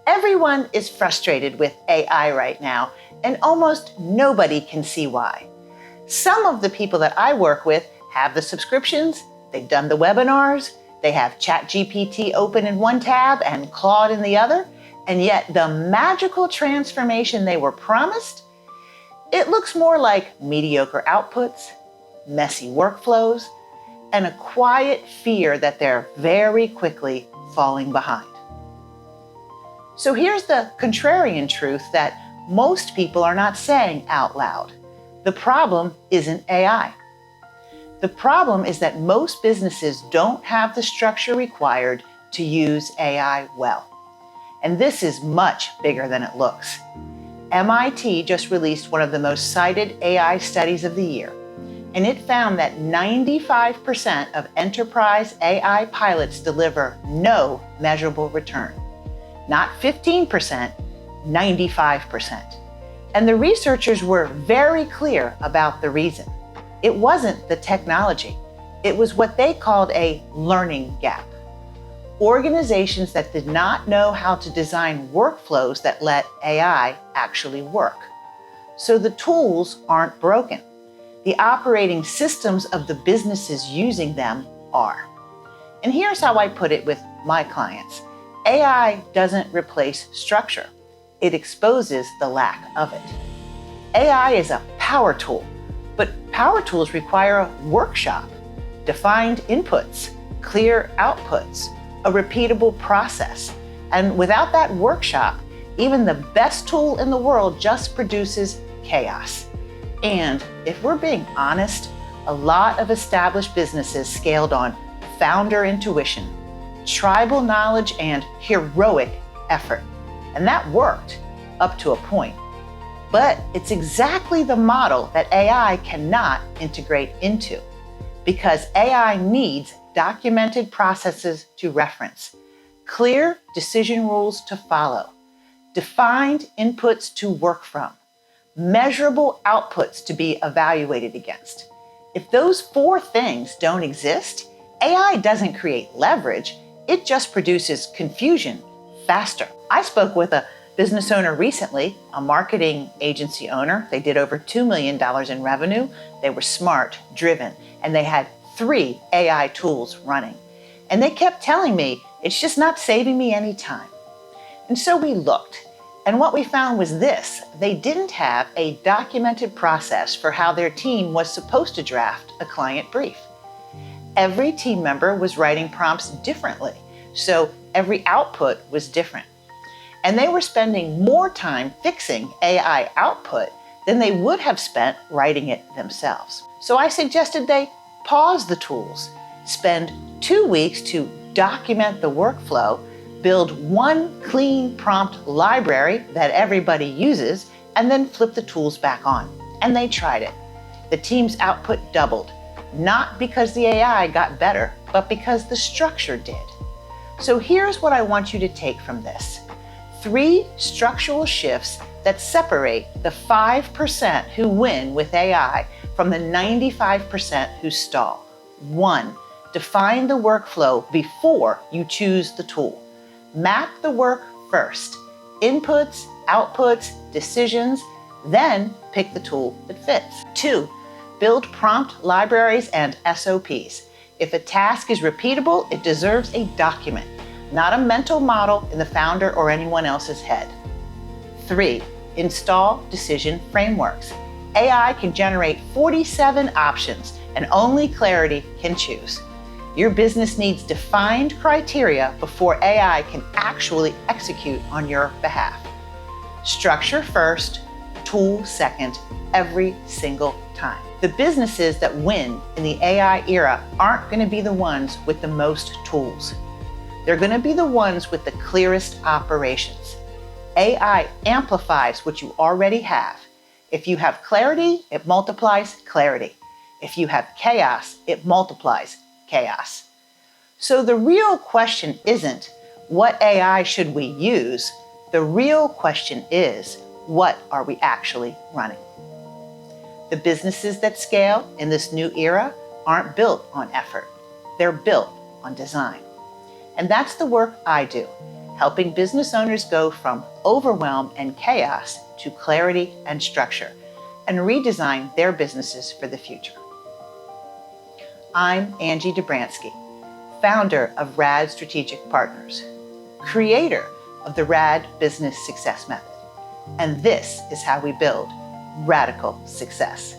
Everyone is frustrated with AI right now, and almost nobody can see why. Some of the people that I work with have the subscriptions, they've done the webinars, they have ChatGPT open in one tab and Claude in the other, and yet the magical transformation they were promised, it looks more like mediocre outputs, messy workflows, and a quiet fear that they're very quickly falling behind. So here's the contrarian truth that most people are not saying out loud. The problem isn't AI. The problem is that most businesses don't have the structure required to use AI well. And this is much bigger than it looks. MIT just released one of the most cited AI studies of the year, and it found that 95% of enterprise AI pilots deliver no measurable return. Not 15%, 95%. And the researchers were very clear about the reason. It wasn't the technology. It was what they called a learning gap. Organizations that did not know how to design workflows that let AI actually work. So the tools aren't broken. The operating systems of the businesses using them are. And here's how I put it with my clients. AI doesn't replace structure. It exposes the lack of it. AI is a power tool, but power tools require a workshop, defined inputs, clear outputs, a repeatable process. And without that workshop, even the best tool in the world just produces chaos. And if we're being honest, a lot of established businesses scaled on founder intuition, tribal knowledge, and heroic effort. And that worked up to a point. But it's exactly the model that AI cannot integrate into, because AI needs documented processes to reference, clear decision rules to follow, defined inputs to work from, measurable outputs to be evaluated against. If those four things don't exist, AI doesn't create leverage, it just produces confusion faster. I spoke with a business owner recently, a marketing agency owner. They did over $2 million in revenue. They were smart, driven, and they had 3 AI tools running. And they kept telling me, it's just not saving me any time. And so we looked, and what we found was this: they didn't have a documented process for how their team was supposed to draft a client brief. Every team member was writing prompts differently, so every output was different. And they were spending more time fixing AI output than they would have spent writing it themselves. So I suggested they pause the tools, spend 2 weeks to document the workflow, build one clean prompt library that everybody uses, and then flip the tools back on. And they tried it. The team's output doubled, not because the AI got better, but because the structure did. So here's what I want you to take from this. 3 structural shifts that separate the 5% who win with AI from the 95% who stall. 1, define the workflow before you choose the tool. Map the work first. Inputs, outputs, decisions, then pick the tool that fits. 2, build prompt libraries and SOPs. If a task is repeatable, it deserves a document, not a mental model in the founder or anyone else's head. 3, install decision frameworks. AI can generate 47 options, and only clarity can choose. Your business needs defined criteria before AI can actually execute on your behalf. Structure first, tool second, every single time. The businesses that win in the AI era aren't going to be the ones with the most tools. They're going to be the ones with the clearest operations. AI amplifies what you already have. If you have clarity, it multiplies clarity. If you have chaos, it multiplies chaos. So the real question isn't, what AI should we use? The real question is, what are we actually running? The businesses that scale in this new era aren't built on effort. They're built on design. And that's the work I do. helping business owners go from overwhelm and chaos to clarity and structure, and redesign their businesses for the future. I'm Angie Dobransky, founder of RAD Strategic Partners, creator of the RAD Business Success Method, and this is how we build radical success.